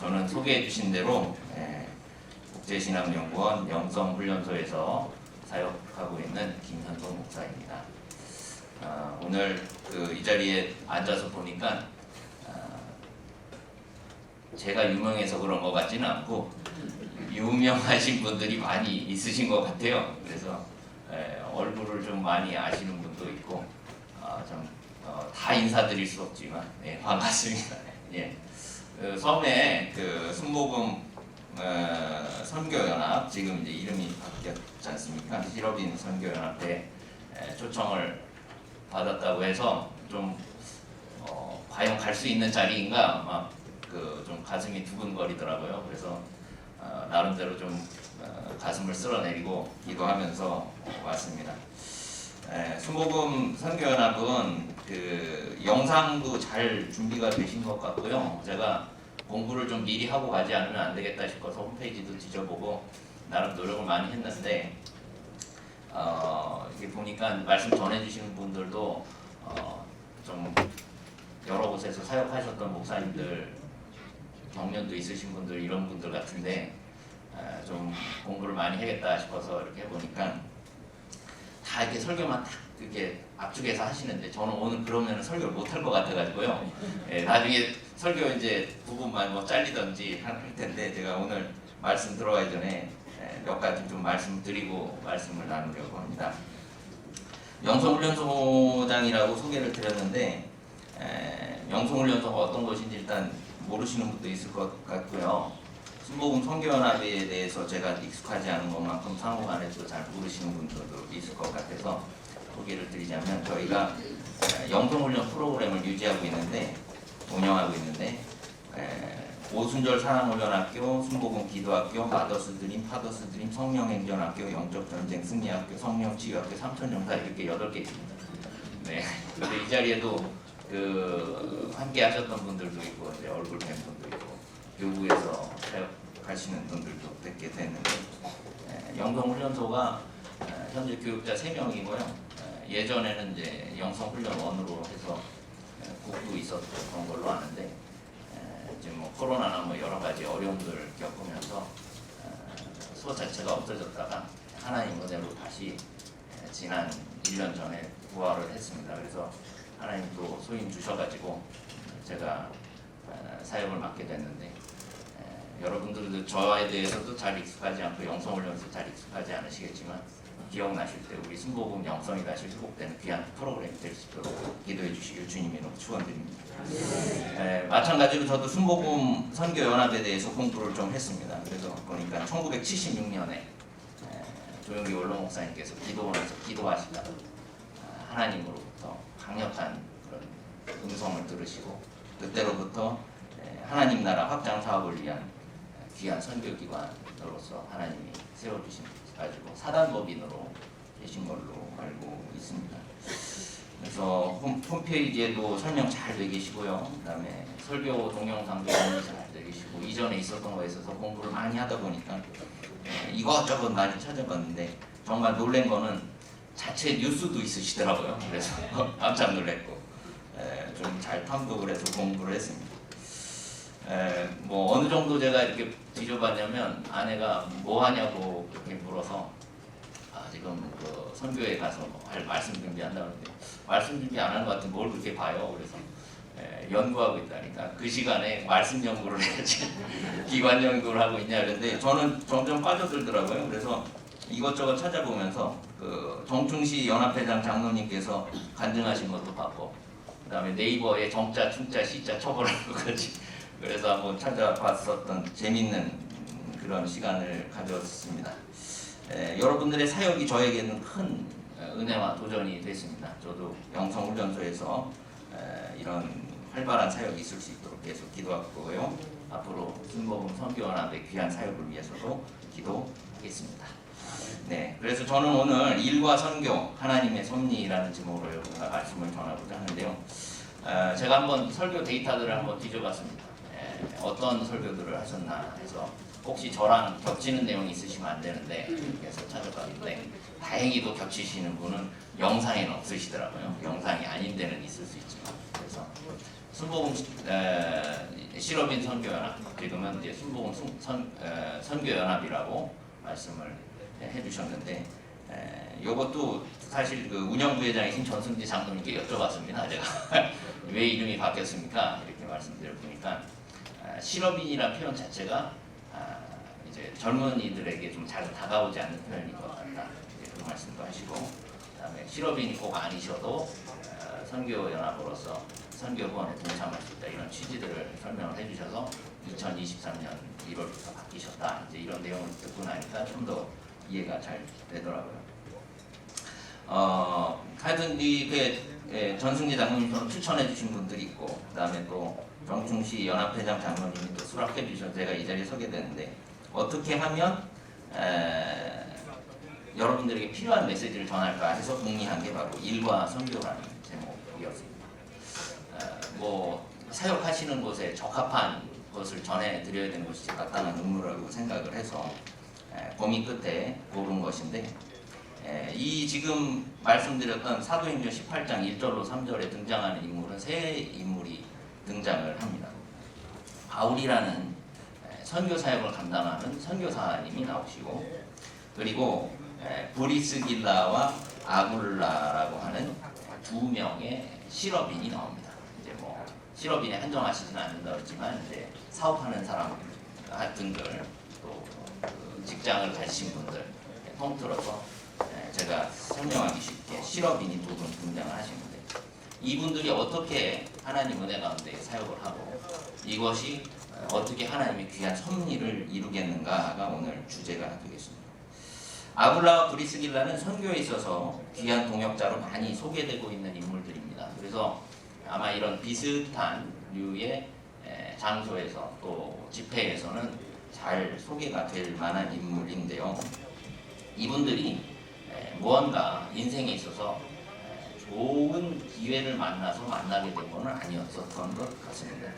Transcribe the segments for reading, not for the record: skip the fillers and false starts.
저는 소개해 주신 대로 국제신앙연구원 영성훈련소에서 사역하고 있는 김현동 목사입니다. 오늘 이 자리에 앉아서 보니까 제가 유명해서 그런 것 같지는 않고 유명하신 분들이 많이 있으신 것 같아요. 그래서 얼굴을 좀 많이 아시는 분도 있고 다 인사드릴 수 없지만 반갑습니다. 예. 섬에 순복음 선교연합, 지금 이제 이름이 바뀌었지 않습니까? 실업인 선교연합에 초청을 받았다고 해서 좀 과연 갈 수 있는 자리인가 막 좀 가슴이 두근거리더라고요. 그래서 나름대로 좀 가슴을 쓸어내리고 기도하면서 왔습니다. 순복음 선교연합은 영상도 잘 준비가 되신 것 같고요. 제가 공부를 좀 미리 하고 가지 않으면 안 되겠다 싶어서 홈페이지도 뒤져보고 나름 노력을 많이 했는데 이렇게 보니까 말씀 전해주시는 분들도 좀 여러 곳에서 사역하셨던 목사님들, 경련도 있으신 분들, 이런 분들 같은데 좀 공부를 많이 해야겠다 싶어서 이렇게 해보니까 다 이렇게 설교만 딱 이렇게 압축해서 하시는데 저는 오늘 그러면 설교를 못 할 것 같아가지고요. 나중에 설교 이제 부분만 뭐 잘리던지 할 텐데 제가 오늘 말씀 들어가기 전에 몇 가지 좀 말씀드리고 말씀을 나누려고 합니다. 영성훈련소장이라고 소개를 드렸는데 영성훈련소가 어떤 것인지 일단 모르시는 분도 있을 것 같고요. 순복음 선교연합에 대해서 제가 익숙하지 않은 것만큼 상호간에도 잘 모르시는 분들도 있을 것 같아서 소개를 드리자면, 저희가 영성훈련 프로그램을 유지하고 있는데 운영하고 있는데 오순절 사랑훈련학교, 순복음 기도학교, 마더스 드림, 파더스 드림, 성령행전학교, 영적전쟁 승리학교, 성령치유학교, 삼천용사 이렇게 8개 있습니다. 네. 근데 이 자리에도 함께 하셨던 분들도 있고 이제 얼굴 뵌 분도 있고 교구에서 사역하시는 분들도 뵙게 됐는데 영성훈련소가 현재 교육자 3명이고요. 예전에는 이제 영성훈련원으로 해서 국도 있었던 걸로 아는데 지금 뭐 코로나나 뭐 여러 가지 어려움들을 겪으면서 소 자체가 없어졌다가 하나님 은혜로 다시 지난 1년 전에 부활을 했습니다. 그래서 하나님 또 소임 주셔가지고 제가 사역을 맡게 됐는데 여러분들도 저에 대해서도 잘 익숙하지 않고 영성훈련소 잘 익숙하지 않으시겠지만 기억나실 때 우리 순복음 영성이 다시 회복되는 귀한 프로그램이 될 수 있도록 기도해 주시길 주님으로 축원드립니다. 마찬가지로 저도 순복음 선교연합에 대해서 공부를 좀 했습니다. 그래서 보니까 1976년에 조용기 원로 목사님께서 기도원에서 기도하시다가 하나님으로부터 강력한 그런 음성을 들으시고 그때로부터 하나님 나라 확장 사업을 위한 귀한 선교기관으로서 하나님이 세워주신 가지고 사단법인으로 계신 걸로 알고 있습니다. 그래서 홈페이지에도 설명 잘 되어 계시고요. 그 다음에 설교 동영상도 잘 되어 계시고 이전에 있었던 거에 있어서 공부를 많이 하다 보니까 이것저것 많이 찾아봤는데 정말 놀란 거는 자체 뉴스도 있으시더라고요. 그래서 깜짝 놀랐고 좀 잘 탐독을 해서 공부를 했습니다. 뭐 어느 정도 제가 이렇게 뒤져봤냐면 아내가 뭐 하냐고 그렇게 물어서 지금 선교회 가서 할 말씀 준비한다고 하는데 말씀 준비 안 하는 것 같은데 뭘 그렇게 봐요. 그래서 연구하고 있다니까 그 시간에 말씀 연구를 해야지 기관 연구를 하고 있냐 그랬는데 저는 점점 빠져들더라고요. 그래서 이것저것 찾아보면서 정충시 연합회장 장로님께서 간증하신 것도 봤고 그 다음에 네이버에 정자, 충자, 시자 처벌하는 것까지 그래서 한번 찾아봤었던 재밌는 그런 시간을 가졌습니다. 여러분들의 사역이 저에게는 큰 은혜와 도전이 됐습니다. 저도 영성훈련소에서 이런 활발한 사역이 있을 수 있도록 계속 기도하고요. 앞으로 순복음 선교연합의 귀한 사역을 위해서도 기도하겠습니다. 네, 그래서 저는 오늘 일과 선교, 하나님의 섭리라는 제목으로 여러분과 말씀을 전하고자 하는데요. 제가 한번 설교 데이터들을 한번 뒤져봤습니다. 어떤 설교들을 하셨나 해서 혹시 저랑 겹치는 내용이 있으시면 안 되는데 그래서 찾아봤는데 다행히도 겹치시는 분은 영상에는 없으시더라고요. 영상이 아닌 데는 있을 수 있지만 그래서 그래서 순복음 실업인 선교연합, 지금은 이제 순복음 선교연합이라고 말씀을 해주셨는데, 이것도 사실 그 운영부회장이신 전승지 장로님께 여쭤봤습니다. 제가 왜 이름이 바뀌었습니까? 이렇게 말씀드려 보니까 실업인이라는 표현 자체가 이제 젊은이들에게 좀 잘 다가오지 않는 표현인 것 같다. 그런 말씀도 하시고, 그다음에 실업인이 꼭 아니셔도 선교연합으로서 선교 후원에 동참할 수 있다, 이런 취지들을 설명을 해주셔서 2023년 1월부터 바뀌셨다, 이제 이런 내용을 듣고 나니까 좀 더 이해가 잘 되더라고요. 하여튼 전승지 장로님처럼 추천해 주신 분들이 있고, 그다음에 또 정충시 연합회장 장로님이 또 수락해 주셔서 제가 이 자리에 서게 되는데, 어떻게 하면 여러분들에게 필요한 메시지를 전할까 해서 궁리한 게 바로 일과 선교라는 제목이었습니다. 뭐 사역하시는 곳에 적합한 것을 전해드려야 되는 것이 제 마땅한 의무라고 생각을 해서 고민 끝에 고른 것인데, 이 지금 말씀드렸던 사도행전 18장 1절로 3절에 등장하는 인물은 세 인물이 등장을 합니다. 바울이라는 선교 사역을 감당하는 선교사님이 나오시고, 그리고 브리스길라와 아굴라라고 하는 두 명의 실업인이 나옵니다. 이제 뭐 실업인에 한정하시지는 않는다 그랬지만, 이제 사업하는 사람 등들, 또 직장을 가지신 분들 통틀어서 제가 설명하기 쉽게 실업인이 두 분 등장을 하시는데, 이분들이 어떻게 하나님 은혜 가운데 사역을 하고 이것이 어떻게 하나님의 귀한 섭리를 이루겠는가가 오늘 주제가 되겠습니다. 아굴라와 브리스길라는 선교에 있어서 귀한 동역자로 많이 소개되고 있는 인물들입니다. 그래서 아마 이런 비슷한 류의 장소에서 또 집회에서는 잘 소개가 될 만한 인물인데요. 이분들이 무언가 인생에 있어서 좋은 기회를 만나게 된 것은 아니었었던 것 같습니다.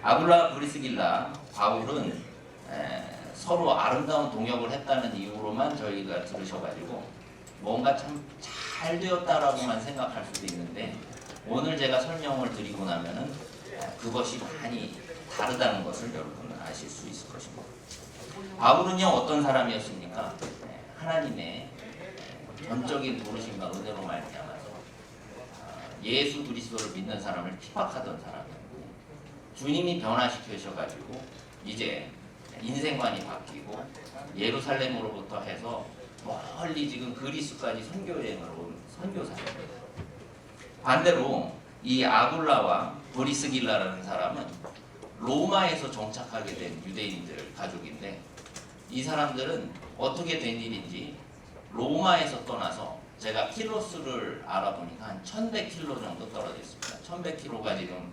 아굴라 브리스길라, 바울은 서로 아름다운 동역을 했다는 이유로만 저희가 들으셔가지고 뭔가 참 잘 되었다라고만 생각할 수도 있는데, 오늘 제가 설명을 드리고 나면은 그것이 많이 다르다는 것을 여러분은 아실 수 있을 것입니다. 바울은요, 어떤 사람이었습니까? 하나님의 전적인 부르심과 은혜로 말미암아서 예수 그리스도를 믿는 사람을 핍박하던 사람이었고, 주님이 변화시키셔가지고 이제 인생관이 바뀌고 예루살렘으로부터 해서 멀리 지금 그리스까지 선교여행을 온 선교사입니다. 반대로 이 아굴라와 브리스길라라는 사람은 로마에서 정착하게 된 유대인들 가족인데, 이 사람들은 어떻게 된 일인지 로마에서 떠나서 제가 킬로수를 알아보니까 한 1100km 정도 떨어져 있습니다. 1100km가 지금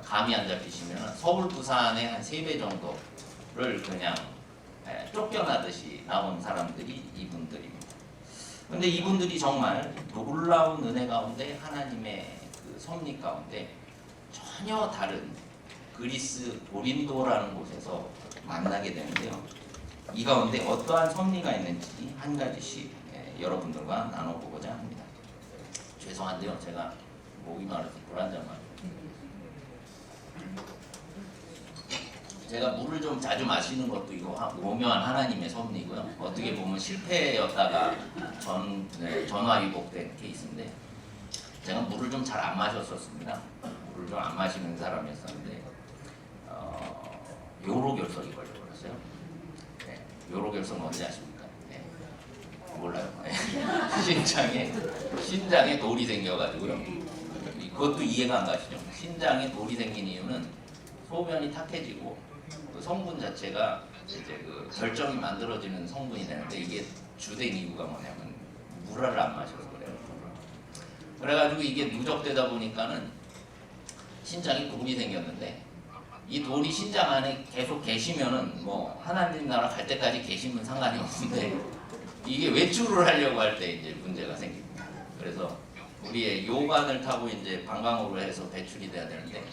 감이 안 잡히시면 서울 부산의 한 3배 정도를 그냥 쫓겨나듯이 나온 사람들이 이분들입니다. 그런데 이분들이 정말 놀라운 은혜 가운데, 하나님의 그 섭리 가운데 전혀 다른 그리스 고린도라는 곳에서 만나게 되는데요. 이 가운데 어떠한 섭리가 있는지 한 가지씩 여러분들과 나눠보고자 합니다. 죄송한데요, 제가 목이 마르서 물 한 잔만. 제가 물을 좀 자주 마시는 것도 이거 오묘한 하나님의 섭리고요. 어떻게 보면 실패였다가 전화위복된 케이스인데, 제가 물을 좀 잘 안 마셨었습니다. 물을 좀 안 마시는 사람이었었는데 요로결석이 걸려버렸어요. 요로결석 뭔지 아십니까? 몰라요. 신장에 돌이 생겨가지고요. 그것도 이해가 안 가시죠? 신장에 돌이 생긴 이유는 소변이 탁해지고 그 성분 자체가 이제 그 결정이 만들어지는 성분이 되는데, 이게 주된 이유가 뭐냐면 물을 안 마셔서 그래요. 그래가지고 이게 누적되다 보니까는 신장에 돌이 생겼는데, 이 돌이 신장 안에 계속 계시면은 뭐 하나님 나라 갈 때까지 계시면 상관이 없는데, 이게 외출을 하려고 할 때 이제 문제가 생깁니다. 그래서 우리의 요관을 타고 이제 방광으로 해서 배출이 돼야 되는데,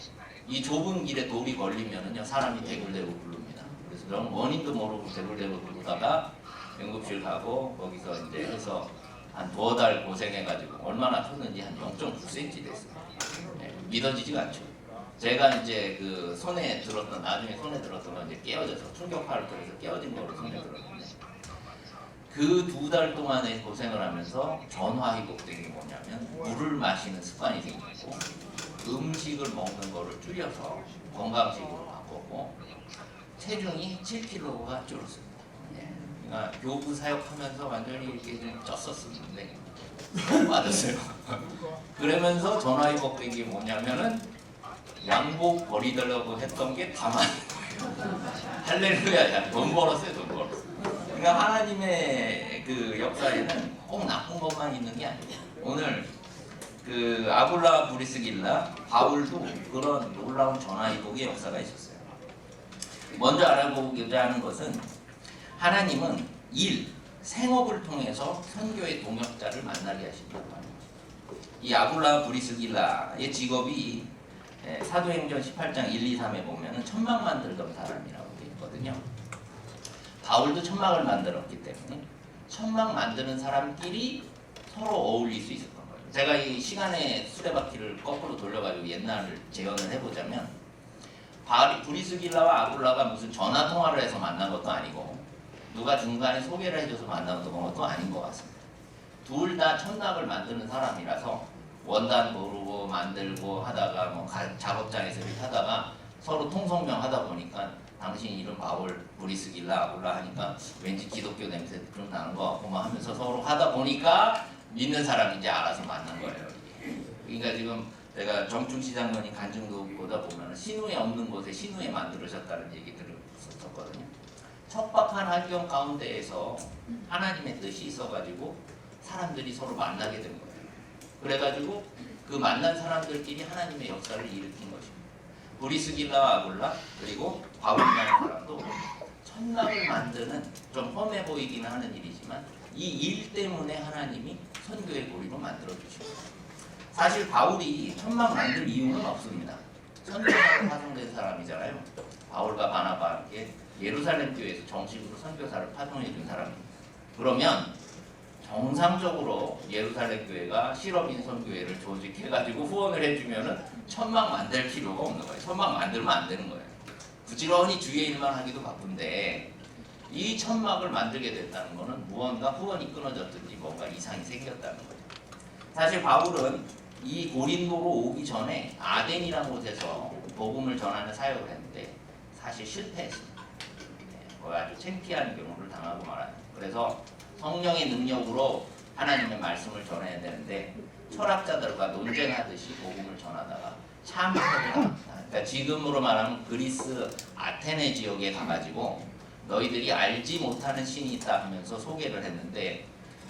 이 좁은 길에 돌이 걸리면은요, 사람이 대굴대굴 굴릅니다. 그래서 저는 원인도 모르고 대굴대굴 굴르다가 응급실 가고 거기서 이제 해서 한 2달 고생해가지고 얼마나 컸는지 한 0.9cm 됐어요. 믿어지지가 않죠. 제가 이제 그 손에 들었던 나중에 손에 들었던 건 이제 깨어져서 충격파를 통해서 깨어진 거로 손에 들었는데 그 2달 동안에 고생을 하면서 전화위복된 게 뭐냐면 물을 마시는 습관이 생기고 음식을 먹는 거를 줄여서 건강식으로 바꿨고 체중이 7kg가 줄었습니다. 그러니까 교부 사역하면서 완전히 이렇게 좀 쪘었었는데 너무 빠졌어요. 그러면서 전화위복된 게 뭐냐면은 양복 버리더라고 했던 게 다만 할렐루야, 돈 벌었어요, 돈 벌었어. 그러니까 하나님의 그 역사에는 꼭 나쁜 것만 있는 게 아니에요. 오늘 그 아굴라 브리스길라 바울도 그런 놀라운 전화위복의 역사가 있었어요. 먼저 알아보고자 하는 것은 하나님은 생업을 통해서 선교의 동역자를 만나게 하신다고 합니다. 이 아굴라 브리스길라의 직업이 사도행전 18장 1, 2, 3에 보면 천막 만들던 사람이라고 되어 있거든요. 바울도 천막을 만들었기 때문에 천막 만드는 사람끼리 서로 어울릴 수 있었던 거예요. 제가 이 시간의 수레바퀴를 거꾸로 돌려가지고 옛날을 재현을 해보자면 브리스길라와 아굴라가 무슨 전화통화를 해서 만난 것도 아니고 누가 중간에 소개를 해줘서 만난 것도 아닌 것 같습니다. 둘 다 천막을 만드는 사람이라서 원단 고르고 만들고 하다가 뭐 작업장에서 이렇게 하다가 서로 통성명 하다 보니까 당신 이름 바울 브리스길라 아굴라 하니까 왠지 기독교 냄새 좀 나는 것 같고 막 하면서 서로 하다 보니까 믿는 사람인지 알아서 만난 거예요. 그러니까 지금 제가 정충시 장로님 간증도보다 보면 신우에 없는 곳에 신우에 만들으셨다는 얘기들을 썼거든요. 척박한 환경 가운데에서 하나님의 뜻이 있어가지고 사람들이 서로 만나게 된 거예요. 그래가지고 그 만난 사람들끼리 하나님의 역사를 일으킨 것입니다. 브리스길라와 아굴라 그리고 바울이라는 사람도 천막을 만드는 좀 험해 보이기는 하는 일이지만 이 일 때문에 하나님이 선교의 고리로 만들어주시고 사실 바울이 천막 만들 이유는 없습니다. 선교사로 파송된 사람이잖아요. 바울과 바나바와 함께 예루살렘 교회에서 정식으로 선교사를 파송해 준 사람입니다. 그러면 정상적으로 예루살렘 교회가 실업인 선교회를 조직해가지고 후원을 해주면은 천막 만들 필요가 없는 거예요. 천막 만들면 안 되는 거예요. 부지런히 주의 일만 하기도 바쁜데 이 천막을 만들게 됐다는 거는 무언가 후원이 끊어졌든지 뭔가 이상이 생겼다는 거예요. 사실 바울은 이 고린도로 오기 전에 아덴이라는 곳에서 복음을 전하는 사역을 했는데 사실 실패했습니다. 아주 창피한 경우를 당하고 말아요. 그래서 성령의 능력으로 하나님의 말씀을 전해야 되는데 철학자들과 논쟁하듯이 복음을 전하다가 참패를 합니다. 그러니까 지금으로 말하면 그리스 아테네 지역에 가가지고 너희들이 알지 못하는 신이 있다 하면서 소개를 했는데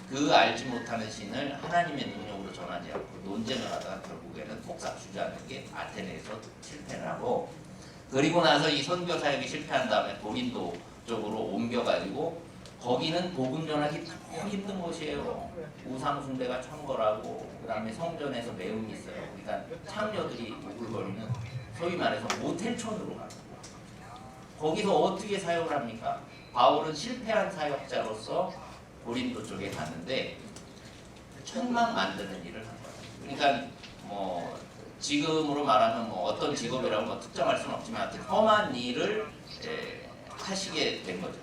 그 알지 못하는 신을 하나님의 능력으로 전하지 않고 논쟁을 하다가 결국에는 폭삭 주저앉는 게 아테네에서 실패를 하고 그리고 나서 이 선교 사역이 실패한 다음에 고린도 쪽으로 옮겨가지고 거기는 복음 전하기 더 힘든 곳이에요. 우상 숭배가 천거라고 그 다음에 성전에서 매움이 있어요. 그러니까 창녀들이 우글거리는 소위 말해서 모텔촌으로 가는 거예요. 거기서 어떻게 사역을 합니까? 바울은 실패한 사역자로서 고린도 쪽에 갔는데 천막 만드는 일을 한 거예요. 그러니까 뭐 지금으로 말하면 뭐 어떤 직업이라고 뭐 특정할 수는 없지만 험한 일을 하시게 된 거죠.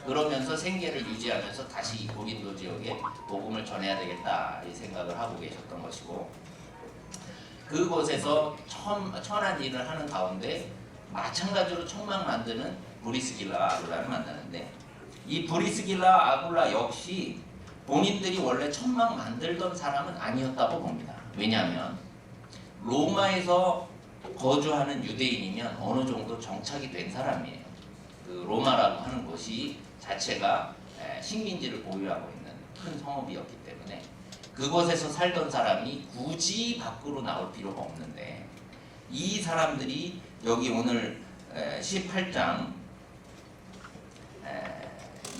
그러면서 생계를 유지하면서 다시 고린도 지역에 복음을 전해야 되겠다 이 생각을 하고 계셨던 것이고 그곳에서 천한 일을 하는 가운데 마찬가지로 천막 만드는 브리스길라 아굴라를 만나는데 이 브리스길라 아굴라 역시 본인들이 원래 천막 만들던 사람은 아니었다고 봅니다. 왜냐하면 로마에서 거주하는 유대인이면 어느 정도 정착이 된 사람이에요. 그 로마라고 하는 곳이 자체가 식민지를 보유하고 있는 큰 성읍이었기 때문에 그곳에서 살던 사람이 굳이 밖으로 나올 필요가 없는데 이 사람들이 여기 오늘 18장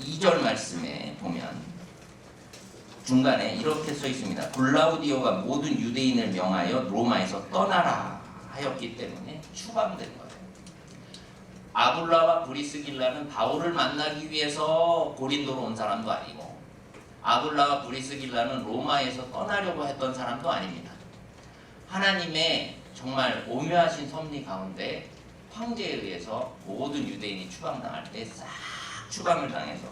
2절 말씀에 보면 중간에 이렇게 써 있습니다. 글라우디오가 모든 유대인을 명하여 로마에서 떠나라 하였기 때문에 추방된 거예요. 아굴라와 브리스길라는 바울을 만나기 위해서 고린도로 온 사람도 아니고 아굴라와 브리스길라는 로마에서 떠나려고 했던 사람도 아닙니다. 하나님의 정말 오묘하신 섭리 가운데 황제에 의해서 모든 유대인이 추방당할 때 싹 추방을 당해서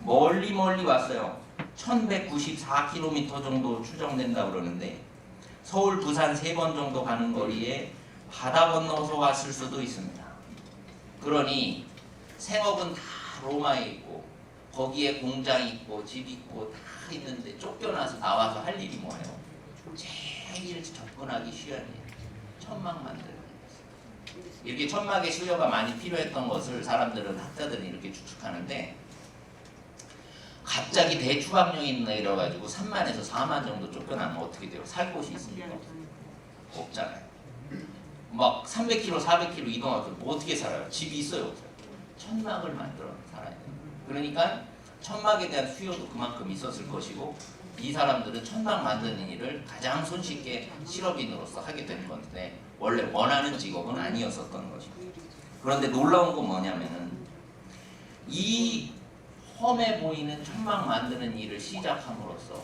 멀리 왔어요. 1194km 정도 추정된다고 그러는데 서울, 부산 3번 정도 가는 거리에 바다 건너서 왔을 수도 있습니다. 그러니 생업은 다 로마에 있고 거기에 공장 있고 집 있고 다 있는데 쫓겨나서 나와서 할 일이 뭐예요? 제일 접근하기 쉬운 일, 천막 만들기. 이렇게 천막의 수요가 많이 필요했던 것을 사람들은 학자들은 이렇게 추측하는데 갑자기 대추방령이 내려가지고 3만에서 4만 정도 쫓겨나면 어떻게 돼요? 살 곳이 있습니까? 없잖아요. 막 300km, 400km 이동하고 뭐 어떻게 살아요? 집이 있어요, 없어요? 천막을 만들어 살아야 돼요. 그러니까 천막에 대한 수요도 그만큼 있었을 것이고 이 사람들은 천막 만드는 일을 가장 손쉽게 실업인으로서 하게 된 건데 원래 원하는 직업은 아니었었던 것이고 그런데 놀라운 건 뭐냐면은 이 험해 보이는 천막 만드는 일을 시작함으로써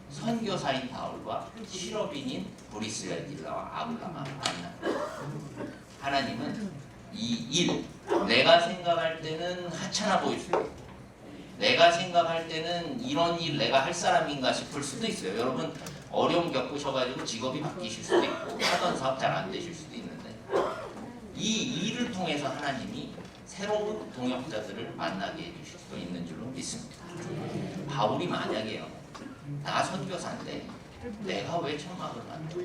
선교사인 바울과 실업인인 브리스길라와 아굴라가 만납니다. 하나님은 이 일, 내가 생각할 때는 하찮아 보일 수도 있고 내가 생각할 때는 이런 일 내가 할 사람인가 싶을 수도 있어요. 여러분 어려움 겪으셔가지고 직업이 바뀌실 수도 있고 하던 사업 잘 안 되실 수도 있는데 이 일을 통해서 하나님이 새로운 동역자들을 만나게 해주실 수도 있는 줄로 믿습니다. 바울이 만약에요, 나 선교사인데 내가 왜 천막을 만들어?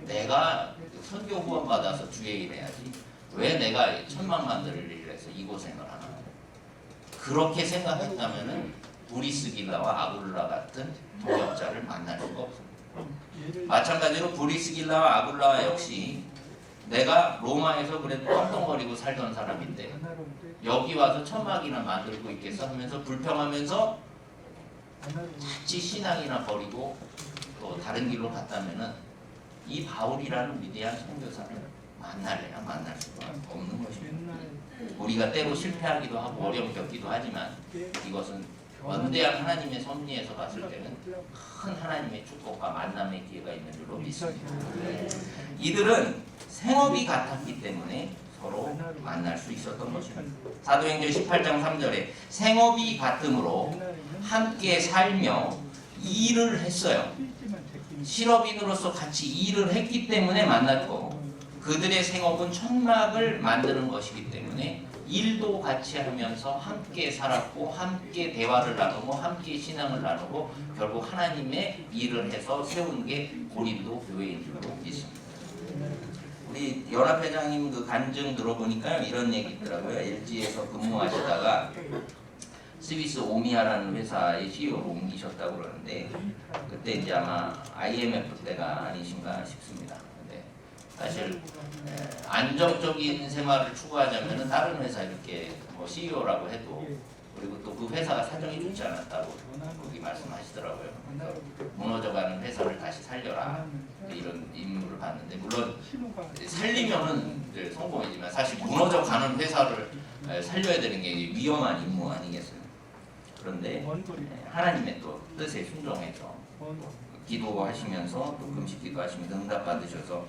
내가 선교 후원 받아서 주의 일 해야지. 왜 내가 천막 만들 일을 해서 이 고생을 하나? 그렇게 생각했다면은 브리스길라와 아굴라 같은 동역자를 만날 수가 없습니다. 마찬가지로 브리스길라와 아굴라 역시 내가 로마에서 그래도 떵떵거리고 살던 사람인데 여기 와서 천막이나 만들고 있겠어 하면서 불평하면서 자칫 신앙이나 버리고 또 다른 길로 갔다면은 이 바울이라는 위대한 선교사를 만날래야 만날 수가 없는 것입니다. 우리가 때로 실패하기도 하고 어려움 겪기도 하지만 이것은 원대한 하나님의 섭리에서 봤을 때는 큰 하나님의 축복과 만남의 기회가 있는 줄로 믿습니다. 이들은 생업이 같았기 때문에 서로 만날 수 있었던 것입니다. 사도행전 18장 3절에 생업이 같음으로 함께 살며 일을 했어요. 실업인으로서 같이 일을 했기 때문에 만났고 그들의 생업은 천막을 만드는 것이기 때문에 일도 같이 하면서 함께 살았고 함께 대화를 나누고 함께 신앙을 나누고 결국 하나님의 일을 해서 세운 게 고린도 교회인 줄로 믿습니다. 우리 연합회장님 그 간증 들어보니까요 이런 얘기 있더라고요. LG에서 근무하시다가 스위스 오미아라는 회사의 CEO로 옮기셨다고 그러는데 그때 이제 아마 IMF 때가 아니신가 싶습니다. 근데 사실 안정적인 생활을 추구하자면은 다른 회사 이렇게 뭐 CEO라고 해도 그리고 또 그 회사가 사정이 좋지 않았다고 거기 말씀하시더라고요. 무너져가는 회사를 다시 살려라 이런 임무를 받는데 물론 살리면은 이제 성공이지만 사실 무너져가는 회사를 살려야 되는 게 위험한 임무 아니겠어요? 그런데 하나님의 또 뜻에 순종해서 기도하시면서 또 금식기도 하시면서 응답 받으셔서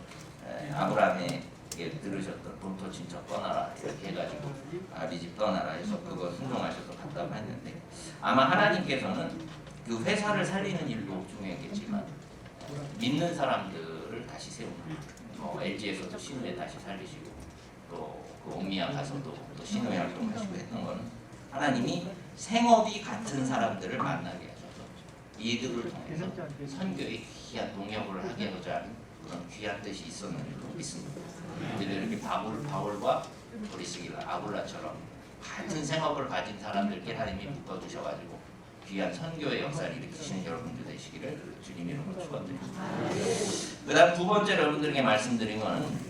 아브라함에게 들으셨던 본토 친척 떠나라 이렇게 해가지고 아비 집 떠나라 해서 그거 순종하셔서 갔다고 했는데 아마 하나님께서는 그 회사를 살리는 일도 중요했겠지만 믿는 사람들을 다시 세우는 LG에서도 신우에 다시 살리시고 또 그 오미야 가서도 또 신우의 활동하시고 했던 거는 하나님이 생업이 같은 사람들을 만나게 하셔서 이들을 통해서 선교에 귀한 동역을 하게 하고자 하는 그런 귀한 뜻이 있었는 줄로 믿습니다. 이렇게 바울과 브리스길라, 아굴라처럼 같은 생업을 가진 사람들께 하나님이 묶어주셔가지고 귀한 선교의 역사를 일으키시는 여러분들 되시기를 주님 이름으로 축원드립니다. 그 다음 두 번째로 여러분들에게 말씀드린 것은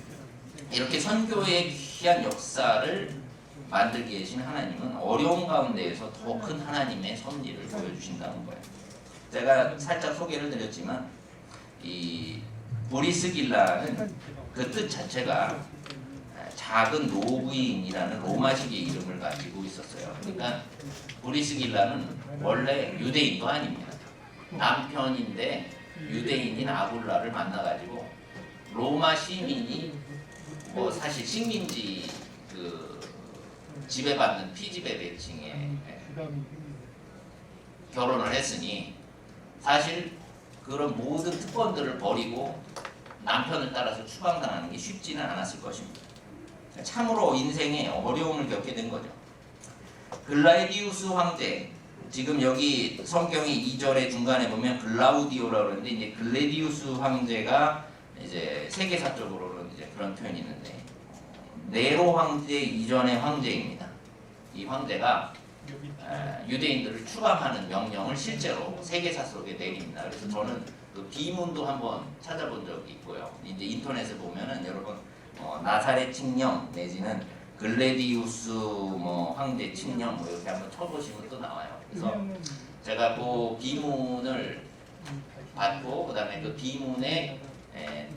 이렇게 선교의 귀한 역사를 만들게 하신 하나님은 어려운 가운데에서 더 큰 하나님의 섭리를 보여주신다는 거예요. 제가 살짝 소개를 드렸지만 이 브리스길라는 그 뜻 자체가 작은 노부인이라는 로마식의 이름을 가지고 있었어요. 그러니까 브리스길라는 원래 유대인도 아닙니다. 남편인데 유대인인 아굴라를 만나가지고 로마 시민이 뭐 사실 식민지 그 지배받는 피지배 계층에 결혼을 했으니 사실 그런 모든 특권들을 버리고 남편을 따라서 추방당하는 게 쉽지는 않았을 것입니다. 참으로 인생에 어려움을 겪게 된 거죠. 글라디우스 황제, 지금 여기 성경이 2절의 중간에 보면 글라우디오라고 그러는데 이제 글라디우스 황제가 이제 세계사적으로는 이제 그런 표현이 있는데 네로 황제 이전의 황제입니다. 이 황제가 유대인들을 추방하는 명령을 실제로 세계사 속에 내립니다. 그래서 저는 그 비문도 한번 찾아본 적이 있고요. 이제 인터넷에 보면은 여러분 나사렛 칙령 내지는 글래디우스 뭐 황제 칙령 뭐 이렇게 한번 쳐보시면 또 나와요. 그래서 제가 그 비문을 받고 그다음에 그 비문에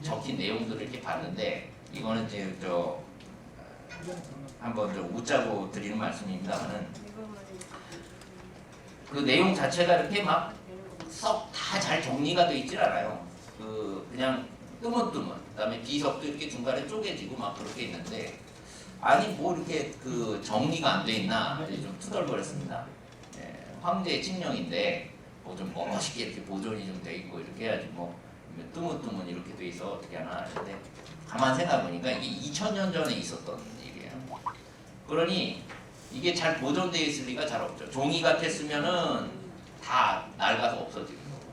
적힌 내용들을 이렇게 봤는데 이거는 이제 한번 좀 웃자고 드리는 말씀입니다만은 그 내용 자체가 이렇게 막 썩 다 잘 정리가 돼 있질 않아요. 그냥 뜨문뜨문. 그다음에 비석도 이렇게 중간에 쪼개지고 막 그렇게 있는데 아니 뭐 이렇게 그 정리가 안 돼 있나 좀 투덜거렸습니다. 황제의 칙령인데 뭐 좀 멋있게 이렇게 보존이 좀 돼 있고 이렇게 해야지 뭐 뜨문뜨문 이렇게 돼 있어 어떻게 하나 했는데 가만 생각해 보니까 이게 2000년 전에 있었던 일이에요. 그러니 이게 잘 보존되어 있을 리가 잘 없죠. 종이 같았으면은 다 낡아서 없어지는 거고.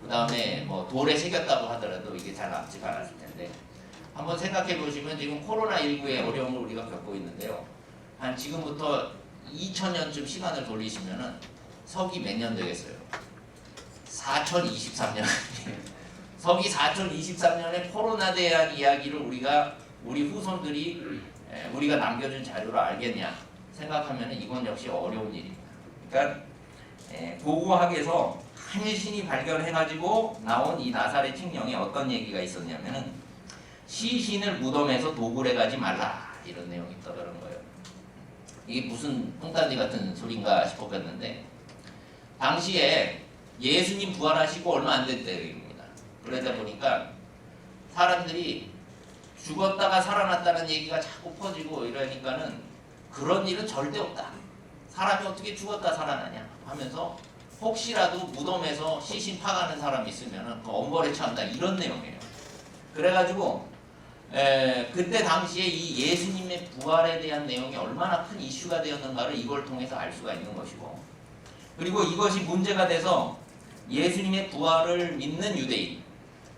그 다음에 뭐 돌에 새겼다고 하더라도 이게 잘 남지가 않았을 텐데. 한번 생각해 보시면 지금 코로나19의 어려움을 우리가 겪고 있는데요. 한 지금부터 2000년쯤 시간을 돌리시면은 서기 몇 년 되겠어요? 4023년. 서기 4023년에 코로나에 대한 이야기를 우리 후손들이 우리가 남겨준 자료로 알겠냐? 생각하면 이건 역시 어려운 일입니다. 그러니까 고고학에서 한신이 발견해가지고 나온 이 나사렛 칙령에 어떤 얘기가 있었냐면은 시신을 무덤에서 도굴해 가지 말라 이런 내용이 있다는 거예요. 이게 무슨 똥단지 같은 소린가 싶었겠는데 당시에 예수님 부활하시고 얼마 안 된 때입니다. 그러다 보니까 사람들이 죽었다가 살아났다는 얘기가 자꾸 퍼지고 이러니까는 그런 일은 절대 없다. 사람이 어떻게 죽었다 살아나냐 하면서 혹시라도 무덤에서 시신 파가는 사람이 있으면 그 엄벌에 처한다 이런 내용이에요. 그래가지고 그때 당시에 이 예수님의 부활에 대한 내용이 얼마나 큰 이슈가 되었는가를 이걸 통해서 알 수가 있는 것이고 그리고 이것이 문제가 돼서 예수님의 부활을 믿는 유대인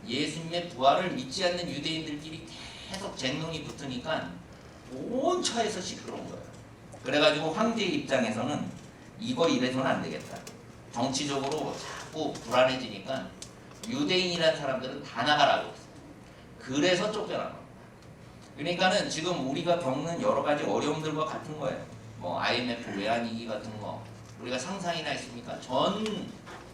예수님의 부활을 믿지 않는 유대인들끼리 계속 쟁론이 붙으니까 온 처에서 시끄러운 거예요. 그래가지고 황제의 입장에서는 이거 이래서는 안 되겠다. 정치적으로 자꾸 불안해지니까 유대인이라는 사람들은 다 나가라고 했어요. 그래서 쫓겨난 겁니다. 그러니까는 지금 우리가 겪는 여러 가지 어려움들과 같은 거예요. 뭐 IMF 외환위기 같은 거 우리가 상상이나 했습니까? 전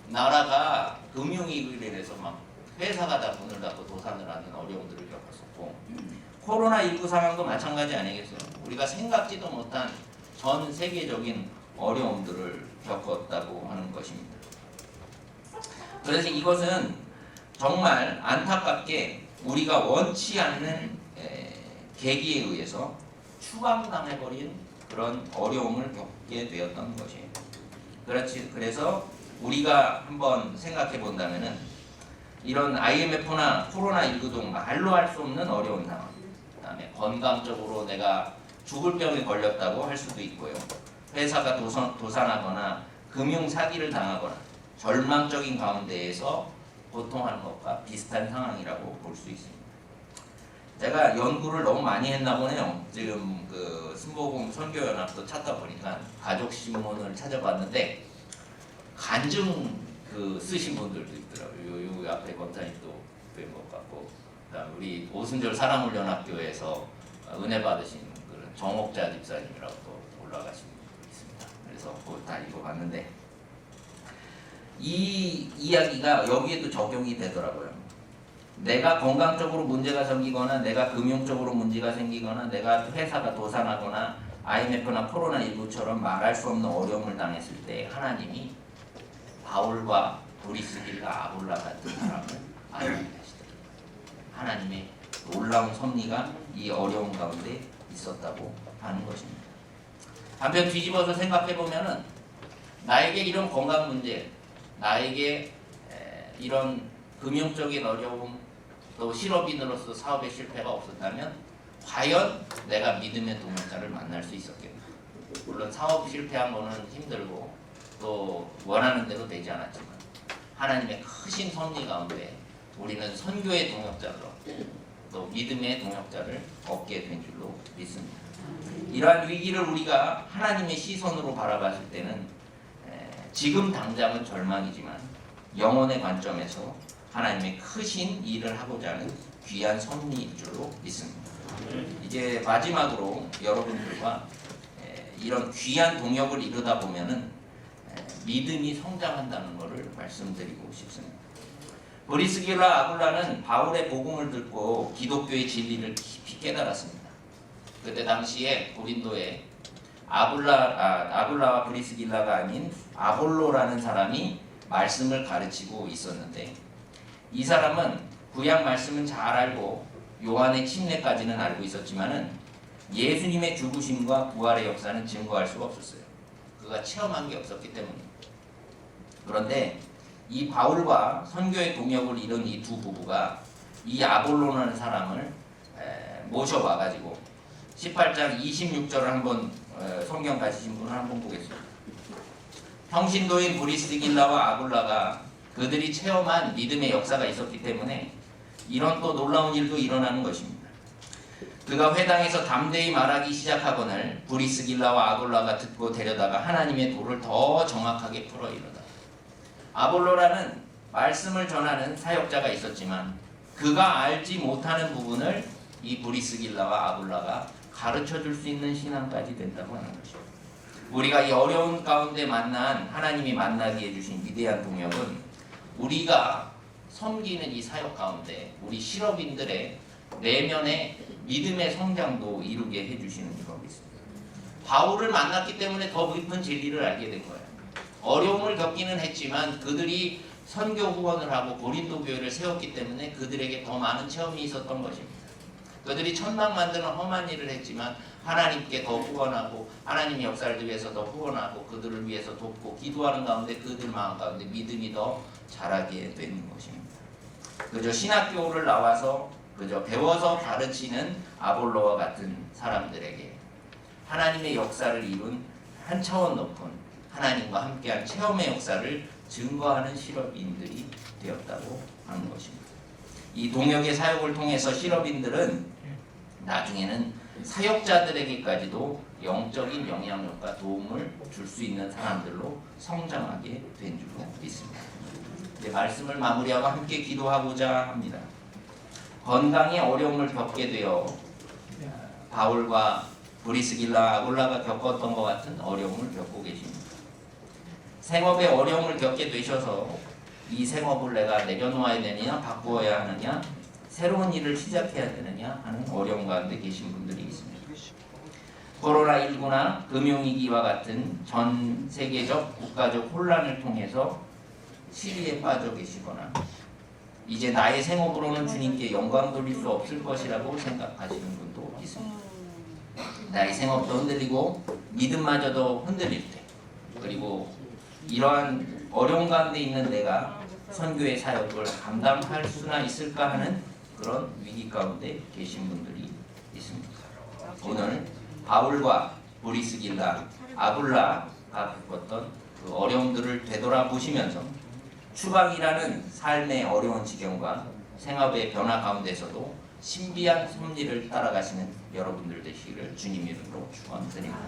나라가 금융위기를 해서 막 회사가 다 문을 닫고 도산을 하는 어려움들을 겪었었고 코로나19 상황도 마찬가지 아니겠어요? 우리가 생각지도 못한 전 세계적인 어려움들을 겪었다고 하는 것입니다. 그래서 이것은 정말 안타깝게 우리가 원치 않는 계기에 의해서 추방당해버린 그런 어려움을 겪게 되었던 것이에요. 그래서 우리가 한번 생각해 본다면은 이런 IMF나 코로나19 등 말로 할 수 없는 어려운 상황, 그다음에 건강적으로 내가 죽을 병에 걸렸다고 할 수도 있고요. 회사가 도산하거나 금융 사기를 당하거나 절망적인 가운데에서 고통하는 것과 비슷한 상황이라고 볼 수 있습니다. 제가 연구를 너무 많이 했나 보네요. 지금 그 순복음 선교연합도 찾다 보니까 가족신문을 찾아봤는데 간증 쓰신 분들도 있더라고요. 요 앞에 권사님도 뵌 것 같고, 그다음 우리 오순절 사랑훈련학교에서 은혜 받으신 그런 정옥자 집사님이라고 또 올라가신 분이 있습니다. 그래서 그거 다 읽어봤는데 이 이야기가 여기에도 적용이 되더라고요. 내가 건강적으로 문제가 생기거나 내가 금융적으로 문제가 생기거나 내가 회사가 도산하거나 IMF나 코로나19처럼 말할 수 없는 어려움을 당했을 때 하나님이 바울과 브리스길과 아굴라 같은 사람을 알게 하시더라고요. 하나님의 놀라운 섭리가 이 어려운 가운데 있었다고 하는 것입니다. 한편 뒤집어서 생각해 보면은 나에게 이런 건강 문제, 나에게 이런 금융적인 어려움, 또 실업인으로서 사업의 실패가 없었다면 과연 내가 믿음의 동역자를 만날 수 있었겠나. 물론 사업 실패한 거는 힘들고 또 원하는 대로 되지 않았지만 하나님의 크신 섭리 가운데 우리는 선교의 동역자로 또 믿음의 동역자를 얻게 된 줄로 믿습니다. 이러한 위기를 우리가 하나님의 시선으로 바라봤을 때는 지금 당장은 절망이지만 영혼의 관점에서 하나님의 크신 일을 하고자 하는 귀한 섭리일 줄로 믿습니다. 이제 마지막으로 여러분들과 이런 귀한 동역을 이루다 보면은 믿음이 성장한다는 것을 말씀드리고 싶습니다. 브리스길라 아굴라는 바울의 복음을 듣고 기독교의 진리를 깊이 깨달았습니다. 그때 당시에 고린도에 아굴라와 브리스길라가 아닌 아볼로라는 사람이 말씀을 가르치고 있었는데 이 사람은 구약 말씀은 잘 알고 요한의 침례까지는 알고 있었지만은 예수님의 죽으심과 부활의 역사는 증거할 수가 없었어요. 그가 체험한 게 없었기 때문입니다. 그런데 이 바울과 선교의 동역을 이룬 이 두 부부가 이 아볼로라는 사람을 모셔와가지고 18장 26절을 한번 성경 가지신 분을 한번 보겠습니다. 평신도인 브리스길라와 아굴라가 그들이 체험한 믿음의 역사가 있었기 때문에 이런 또 놀라운 일도 일어나는 것입니다. 그가 회당에서 담대히 말하기 시작하거늘 브리스길라와 아굴라가 듣고 데려다가 하나님의 도를 더 정확하게 풀어 이르다. 아볼로라는 말씀을 전하는 사역자가 있었지만 그가 알지 못하는 부분을 이 브리스길라와 아굴라가 가르쳐 줄 수 있는 신앙까지 된다고 하는 것이죠. 우리가 이 어려운 가운데 만난 하나님이 만나게 해주신 위대한 동역은 우리가 섬기는 이 사역 가운데 우리 실업인들의 내면의 믿음의 성장도 이루게 해주시는 줄로 믿습니다. 바울을 만났기 때문에 더 깊은 진리를 알게 된 거예요. 어려움을 겪기는 했지만 그들이 선교 후원을 하고 고린도 교회를 세웠기 때문에 그들에게 더 많은 체험이 있었던 것입니다. 그들이 천막 만드는 험한 일을 했지만 하나님께 더 후원하고 하나님의 역사를 위해서 더 후원하고 그들을 위해서 돕고 기도하는 가운데 그들 마음 가운데 믿음이 더 자라게 되는 것입니다. 그저 신학교를 나와서 그저 배워서 가르치는 아볼로와 같은 사람들에게 하나님의 역사를 이룬 한 차원 높은 하나님과 함께한 체험의 역사를 증거하는 실업인들이 되었다고 하는 것입니다. 이 동역의 사역을 통해서 실업인들은 나중에는 사역자들에게까지도 영적인 영향력과 도움을 줄 수 있는 사람들로 성장하게 된 줄로 믿습니다. 이제 말씀을 마무리하고 함께 기도하고자 합니다. 건강에 어려움을 겪게 되어 바울과 브리스길라 아굴라가 겪었던 것 같은 어려움을 겪고 계십니다. 생업에 어려움을 겪게 되셔서 이 생업을 내가 내려놓아야 되느냐 바꾸어야 하느냐 새로운 일을 시작해야 되느냐 하는 어려움 가운데 계신 분들이 있습니다. 코로나19나 금융위기와 같은 전 세계적 국가적 혼란을 통해서 시리에 빠져 계시거나 이제 나의 생업으로는 주님께 영광 돌릴 수 없을 것이라고 생각하시는 분도 있습니다. 나의 생업도 흔들리고 믿음마저도 흔들릴 때 그리고 이러한 어려운 가운데 있는 내가 선교의 사역을 감당할 수나 있을까 하는 그런 위기 가운데 계신 분들이 있습니다. 오늘 바울과 브리스길라, 아굴라가 겪었던 그 어려움들을 되돌아보시면서 추방이라는 삶의 어려운 지경과 생업의 변화 가운데서도 신비한 섭리를 따라가시는 여러분들 되시기를 주님 이름으로 축원드립니다.